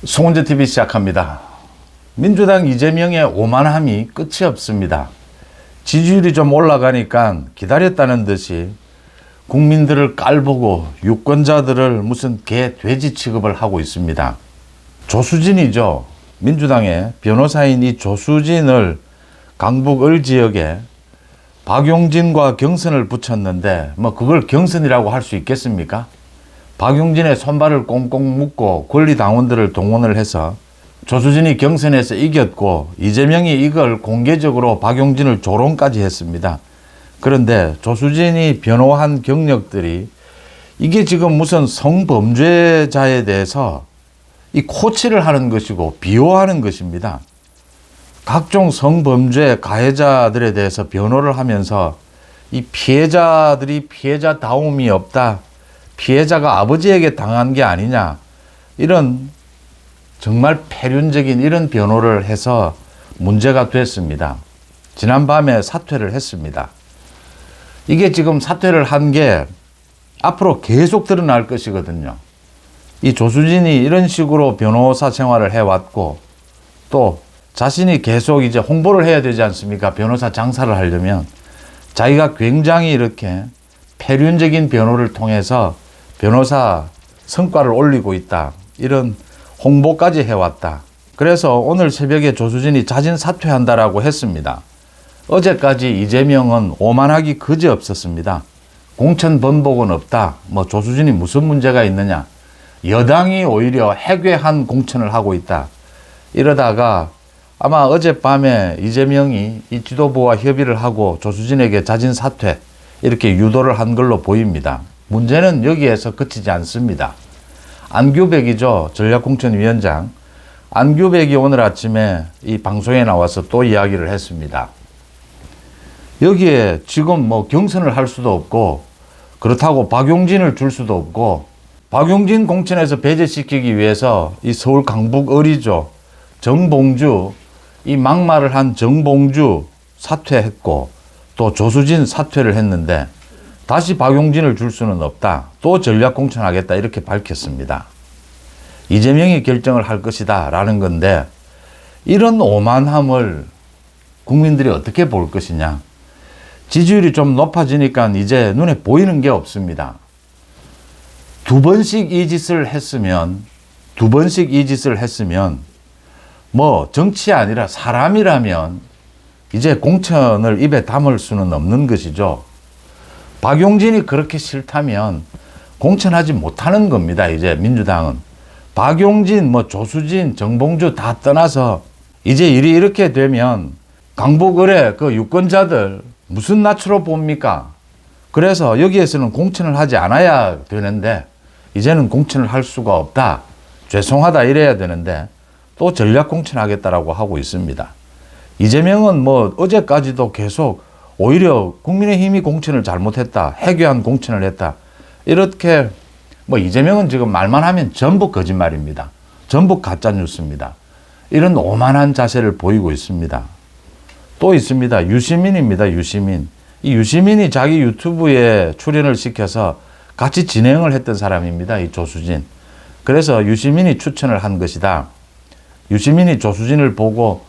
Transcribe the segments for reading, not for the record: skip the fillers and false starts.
송은재TV 시작합니다. 민주당 이재명의 오만함이 끝이 없습니다. 지지율이 좀 올라가니까 기다렸다는 듯이 국민들을 깔보고 유권자들을 무슨 개, 돼지 취급을 하고 있습니다. 조수진이죠. 민주당의 변호사인 이 조수진을 강북 을 지역에 박용진과 경선을 붙였는데 그걸 경선이라고 할 수 있겠습니까? 박용진의 손발을 꽁꽁 묶고 권리당원들을 동원을 해서 조수진이 경선에서 이겼고 이재명이 이걸 공개적으로 박용진을 조롱까지 했습니다. 그런데 조수진이 변호한 경력들이 이게 지금 무슨 성범죄자에 대해서 이 코치를 하는 것이고 비호하는 것입니다. 각종 성범죄 가해자들에 대해서 변호를 하면서 이 피해자들이 피해자다움이 없다. 피해자가 아버지에게 당한 게 아니냐. 이런 정말 폐륜적인 이런 변호를 해서 문제가 됐습니다. 지난밤에 사퇴를 했습니다. 이게 지금 사퇴를 한 게 앞으로 계속 드러날 것이거든요. 이 조수진이 이런 식으로 변호사 생활을 해왔고 또 자신이 계속 이제 홍보를 해야 되지 않습니까? 변호사 장사를 하려면 자기가 굉장히 이렇게 폐륜적인 변호를 통해서 변호사 성과를 올리고 있다. 이런 홍보까지 해왔다. 그래서 오늘 새벽에 조수진이 자진 사퇴한다라고 했습니다. 어제까지 이재명은 오만하기 그지없었습니다. 공천 번복은 없다. 조수진이 무슨 문제가 있느냐. 여당이 오히려 해괴한 공천을 하고 있다. 이러다가 아마 어젯밤에 이재명이 이 지도부와 협의를 하고 조수진에게 자진 사퇴 이렇게 유도를 한 걸로 보입니다. 문제는 여기에서 그치지 않습니다. 안규백이죠. 전략공천위원장. 안규백이 오늘 아침에 이 방송에 나와서 또 이야기를 했습니다. 여기에 지금 경선을 할 수도 없고 그렇다고 박용진을 줄 수도 없고 박용진 공천에서 배제시키기 위해서 이 서울 강북 을이죠. 정봉주 이 막말을 한 정봉주 사퇴했고 또 조수진 사퇴를 했는데 다시 박용진을 줄 수는 없다. 또 전략 공천하겠다 이렇게 밝혔습니다. 이재명이 결정을 할 것이다 라는 건데 이런 오만함을 국민들이 어떻게 볼 것이냐. 지지율이 좀 높아지니까 이제 눈에 보이는 게 없습니다. 두 번씩 이 짓을 했으면 정치 아니라 사람이라면 이제 공천을 입에 담을 수는 없는 것이죠. 박용진이 그렇게 싫다면 공천하지 못하는 겁니다. 이제 민주당은. 박용진, 조수진, 정봉주 다 떠나서 이제 일이 이렇게 되면 강북을의 그 유권자들 무슨 낯으로 봅니까? 그래서 여기에서는 공천을 하지 않아야 되는데 이제는 공천을 할 수가 없다. 죄송하다 이래야 되는데 또 전략 공천하겠다라고 하고 있습니다. 이재명은 어제까지도 계속 오히려 국민의힘이 공천을 잘못했다. 해괴한 공천을 했다. 이렇게 이재명은 지금 말만 하면 전부 거짓말입니다. 전부 가짜 뉴스입니다. 이런 오만한 자세를 보이고 있습니다. 또 있습니다. 유시민입니다. 유시민. 이 유시민이 자기 유튜브에 출연을 시켜서 같이 진행을 했던 사람입니다. 이 조수진. 그래서 유시민이 추천을 한 것이다. 유시민이 조수진을 보고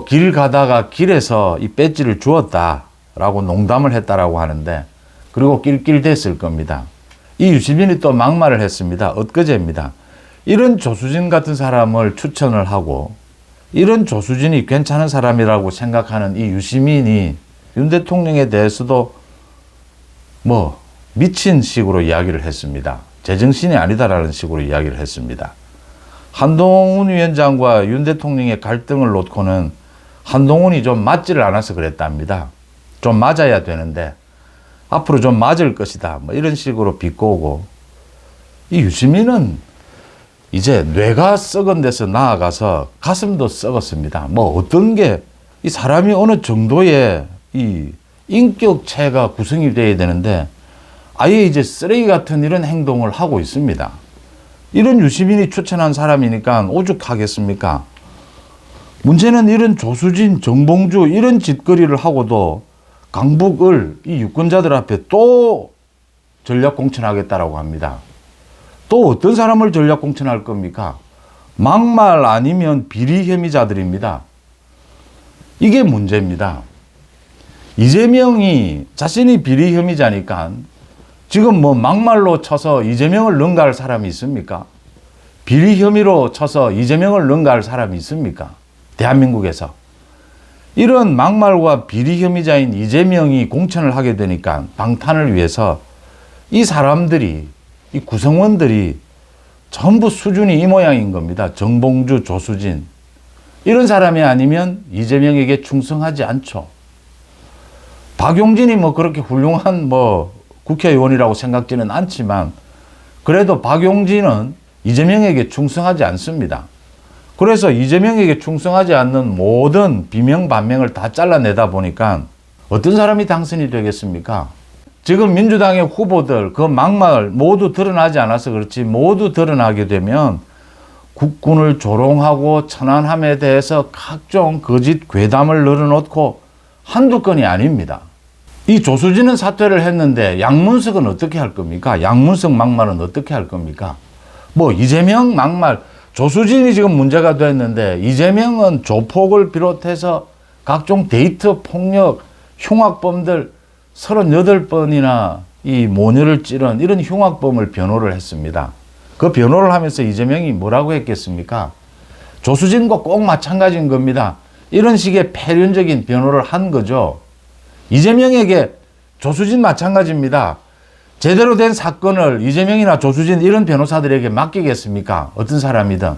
길 가다가 길에서 이 배지를 주었다라고 농담을 했다라고 하는데 그리고 낄낄댔을 겁니다. 이 유시민이 또 막말을 했습니다. 엊그제입니다. 이런 조수진 같은 사람을 추천을 하고 이런 조수진이 괜찮은 사람이라고 생각하는 이 유시민이 윤 대통령에 대해서도 미친 식으로 이야기를 했습니다. 제정신이 아니다라는 식으로 이야기를 했습니다. 한동훈 위원장과 윤 대통령의 갈등을 놓고는 한동훈이 좀 맞지를 않아서 그랬답니다. 좀 맞아야 되는데 앞으로 좀 맞을 것이다. 이런 식으로 비꼬고 이 유시민은 이제 뇌가 썩은 데서 나아가서 가슴도 썩었습니다. 어떤 게 이 사람이 어느 정도의 이 인격체가 구성이 돼야 되는데 아예 이제 쓰레기 같은 이런 행동을 하고 있습니다. 이런 유시민이 추천한 사람이니까 오죽하겠습니까? 문제는 이런 조수진, 정봉주 이런 짓거리를 하고도 강북을 이 유권자들 앞에 또 전략 공천하겠다라고 합니다. 또 어떤 사람을 전략 공천할 겁니까? 막말 아니면 비리 혐의자들입니다. 이게 문제입니다. 이재명이 자신이 비리 혐의자니까 지금 뭐 막말로 쳐서 이재명을 능가할 사람이 있습니까? 비리 혐의로 쳐서 이재명을 능가할 사람이 있습니까? 대한민국에서. 이런 막말과 비리 혐의자인 이재명이 공천을 하게 되니까 방탄을 위해서 이 사람들이, 이 구성원들이 전부 수준이 이 모양인 겁니다. 정봉주, 조수진. 이런 사람이 아니면 이재명에게 충성하지 않죠. 박용진이 뭐 그렇게 훌륭한 뭐 국회의원이라고 생각지는 않지만 그래도 박용진은 이재명에게 충성하지 않습니다. 그래서 이재명에게 충성하지 않는 모든 비명 반명을 다 잘라내다 보니까 어떤 사람이 당선이 되겠습니까? 지금 민주당의 후보들 그 막말 모두 드러나지 않아서 그렇지 모두 드러나게 되면 국군을 조롱하고 천안함에 대해서 각종 거짓 괴담을 늘어놓고 한두 건이 아닙니다. 이 조수진은 사퇴를 했는데 양문석은 어떻게 할 겁니까? 양문석 막말은 어떻게 할 겁니까? 뭐 이재명 막말, 조수진이 지금 문제가 됐는데 이재명은 조폭을 비롯해서 각종 데이트 폭력, 흉악범들 38번이나 이 모녀를 찌른 이런 흉악범을 변호를 했습니다. 그 변호를 하면서 이재명이 뭐라고 했겠습니까? 조수진과 꼭 마찬가지인 겁니다. 이런 식의 패륜적인 변호를 한 거죠. 이재명에게 조수진 마찬가지입니다. 제대로 된 사건을 이재명이나 조수진 이런 변호사들에게 맡기겠습니까? 어떤 사람이든.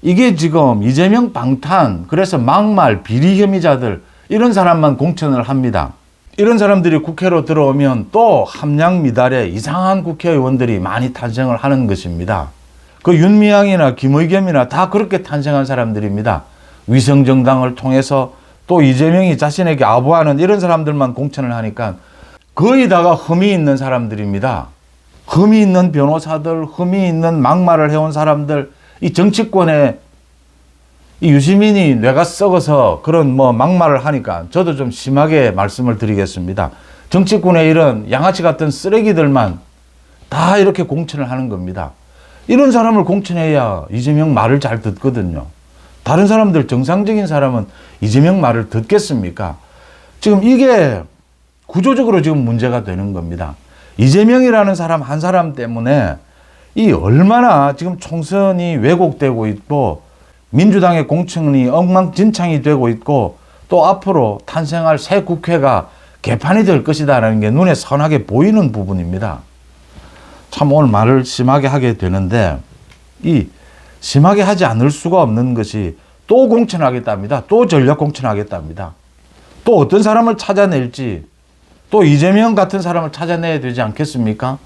이게 지금 이재명 방탄, 그래서 막말, 비리 혐의자들 이런 사람만 공천을 합니다. 이런 사람들이 국회로 들어오면 또 함량 미달의 이상한 국회의원들이 많이 탄생을 하는 것입니다. 그 윤미향이나 김의겸이나 다 그렇게 탄생한 사람들입니다. 위성정당을 통해서 또 이재명이 자신에게 아부하는 이런 사람들만 공천을 하니까 거의 다가 흠이 있는 사람들입니다. 흠이 있는 변호사들, 흠이 있는 막말을 해온 사람들, 이 정치권에 이 유시민이 뇌가 썩어서 그런 뭐 막말을 하니까 저도 좀 심하게 말씀을 드리겠습니다. 정치권에 이런 양아치 같은 쓰레기들만 다 이렇게 공천을 하는 겁니다. 이런 사람을 공천해야 이재명 말을 잘 듣거든요. 다른 사람들, 정상적인 사람은 이재명 말을 듣겠습니까? 지금 이게 구조적으로 지금 문제가 되는 겁니다. 이재명이라는 사람 한 사람 때문에 이 얼마나 지금 총선이 왜곡되고 있고 민주당의 공천이 엉망진창이 되고 있고 또 앞으로 탄생할 새 국회가 개판이 될 것이다라는 게 눈에 선하게 보이는 부분입니다. 참 오늘 말을 심하게 하게 되는데 이 심하게 하지 않을 수가 없는 것이 또 공천하겠답니다. 또 전략 공천하겠답니다. 또 어떤 사람을 찾아낼지 또 이재명 같은 사람을 찾아내야 되지 않겠습니까?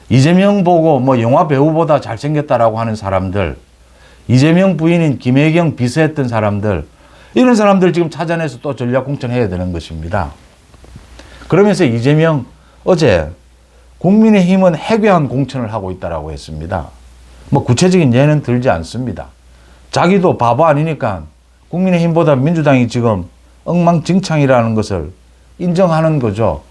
이재명 보고 뭐 영화 배우보다 잘생겼다라고 하는 사람들, 이재명 부인인 김혜경 비서했던 사람들, 이런 사람들 지금 찾아내서 또 전략 공천해야 되는 것입니다. 그러면서 이재명 어제 국민의힘은 해괴한 공천을 하고 있다라고 했습니다. 뭐 구체적인 예는 들지 않습니다. 자기도 바보 아니니까 국민의힘보다 민주당이 지금 엉망진창이라는 것을 인정하는 거죠.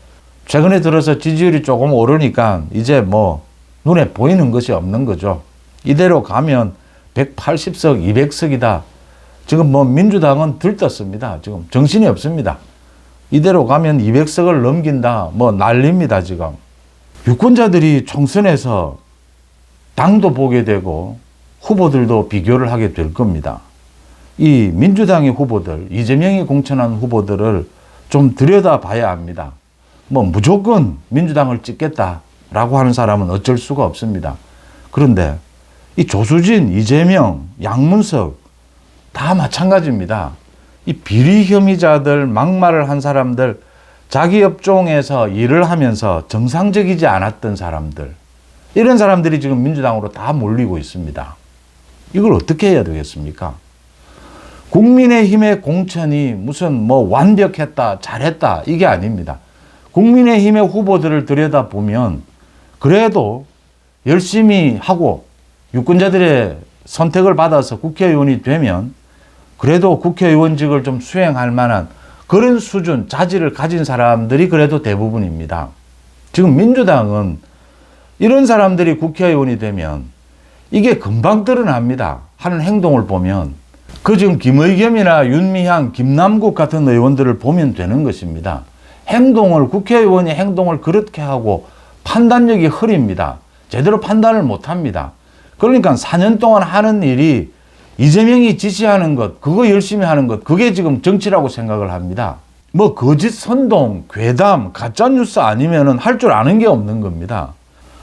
최근에 들어서 지지율이 조금 오르니까 이제 뭐 눈에 보이는 것이 없는 거죠. 이대로 가면 180석, 200석이다. 지금 뭐 민주당은 들떴습니다. 지금 정신이 없습니다. 이대로 가면 200석을 넘긴다. 뭐 난립니다, 지금. 유권자들이 총선에서 당도 보게 되고 후보들도 비교를 하게 될 겁니다. 이 민주당의 후보들, 이재명이 공천한 후보들을 좀 들여다봐야 합니다. 뭐 무조건 민주당을 찍겠다라고 하는 사람은 어쩔 수가 없습니다. 그런데 이 조수진, 이재명, 양문석 다 마찬가지입니다. 이 비리 혐의자들, 막말을 한 사람들, 자기 업종에서 일을 하면서 정상적이지 않았던 사람들, 이런 사람들이 지금 민주당으로 다 몰리고 있습니다. 이걸 어떻게 해야 되겠습니까? 국민의힘의 공천이 무슨 뭐 완벽했다, 잘했다, 이게 아닙니다. 국민의힘의 후보들을 들여다보면 그래도 열심히 하고 유권자들의 선택을 받아서 국회의원이 되면 그래도 국회의원직을 좀 수행할 만한 그런 수준, 자질을 가진 사람들이 그래도 대부분입니다. 지금 민주당은 이런 사람들이 국회의원이 되면 이게 금방 드러납니다. 하는 행동을 보면 그 지금 김의겸이나 윤미향, 김남국 같은 의원들을 보면 되는 것입니다. 국회의원이 행동을 그렇게 하고 판단력이 흐립니다. 제대로 판단을 못합니다. 그러니까 4년 동안 하는 일이 이재명이 지시하는 것, 그거 열심히 하는 것, 그게 지금 정치라고 생각을 합니다. 뭐 거짓 선동, 괴담, 가짜뉴스 아니면은 할 줄 아는 게 없는 겁니다.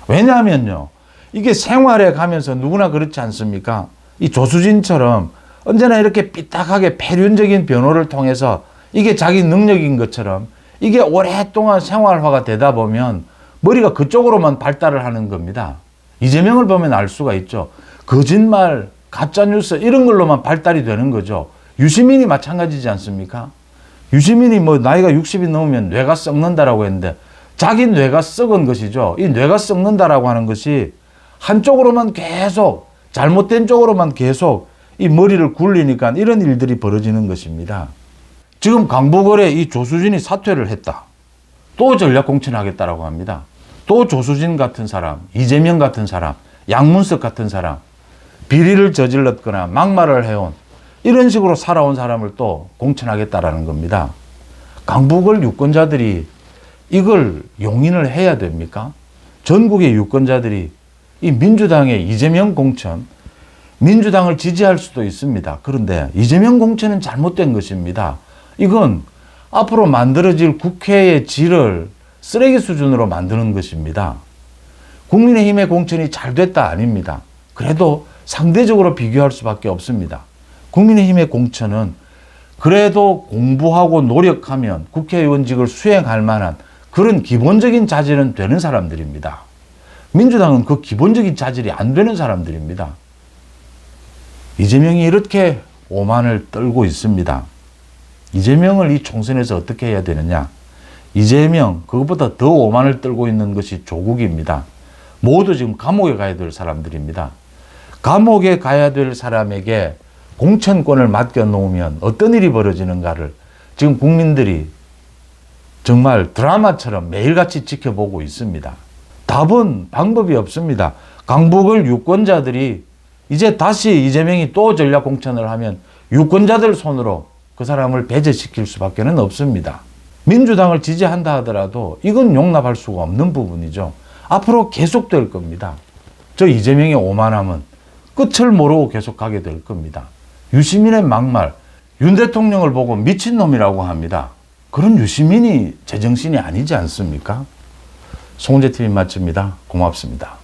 왜냐하면요, 이게 생활에 가면서 누구나 그렇지 않습니까? 이 조수진처럼 언제나 이렇게 삐딱하게 패륜적인 변호를 통해서 이게 자기 능력인 것처럼 이게 오랫동안 생활화가 되다 보면 머리가 그쪽으로만 발달을 하는 겁니다. 이재명을 보면 알 수가 있죠. 거짓말, 가짜뉴스 이런 걸로만 발달이 되는 거죠. 유시민이 마찬가지지 않습니까? 유시민이 뭐 나이가 60이 넘으면 뇌가 썩는다라고 했는데 자기 뇌가 썩은 것이죠. 이 뇌가 썩는다라고 하는 것이 한쪽으로만 계속 잘못된 쪽으로만 계속 이 머리를 굴리니까 이런 일들이 벌어지는 것입니다. 지금 강보걸에 이 조수진이 사퇴를 했다. 또 전략공천하겠다라고 합니다. 또 조수진 같은 사람, 이재명 같은 사람, 양문석 같은 사람, 비리를 저질렀거나 막말을 해온 이런 식으로 살아온 사람을 또 공천하겠다라는 겁니다. 강보걸 유권자들이 이걸 용인을 해야 됩니까? 전국의 유권자들이 이 민주당의 이재명 공천, 민주당을 지지할 수도 있습니다. 그런데 이재명 공천은 잘못된 것입니다. 이건 앞으로 만들어질 국회의 질을 쓰레기 수준으로 만드는 것입니다. 국민의힘의 공천이 잘 됐다 아닙니다. 그래도 상대적으로 비교할 수밖에 없습니다. 국민의힘의 공천은 그래도 공부하고 노력하면 국회의원직을 수행할 만한 그런 기본적인 자질은 되는 사람들입니다. 민주당은 그 기본적인 자질이 안 되는 사람들입니다. 이재명이 이렇게 오만을 떨고 있습니다. 이재명을 이 총선에서 어떻게 해야 되느냐? 이재명, 그것보다 더 오만을 떨고 있는 것이 조국입니다. 모두 지금 감옥에 가야 될 사람들입니다. 감옥에 가야 될 사람에게 공천권을 맡겨놓으면 어떤 일이 벌어지는가를 지금 국민들이 정말 드라마처럼 매일같이 지켜보고 있습니다. 답은 방법이 없습니다. 강보걸 유권자들이 이제 다시 이재명이 또 전략공천을 하면 유권자들 손으로 그 사람을 배제시킬 수밖에 없습니다. 민주당을 지지한다 하더라도 이건 용납할 수가 없는 부분이죠. 앞으로 계속될 겁니다. 저 이재명의 오만함은 끝을 모르고 계속하게 될 겁니다. 유시민의 막말, 윤 대통령을 보고 미친놈이라고 합니다. 그런 유시민이 제정신이 아니지 않습니까? 송재TV 마칩니다. 고맙습니다.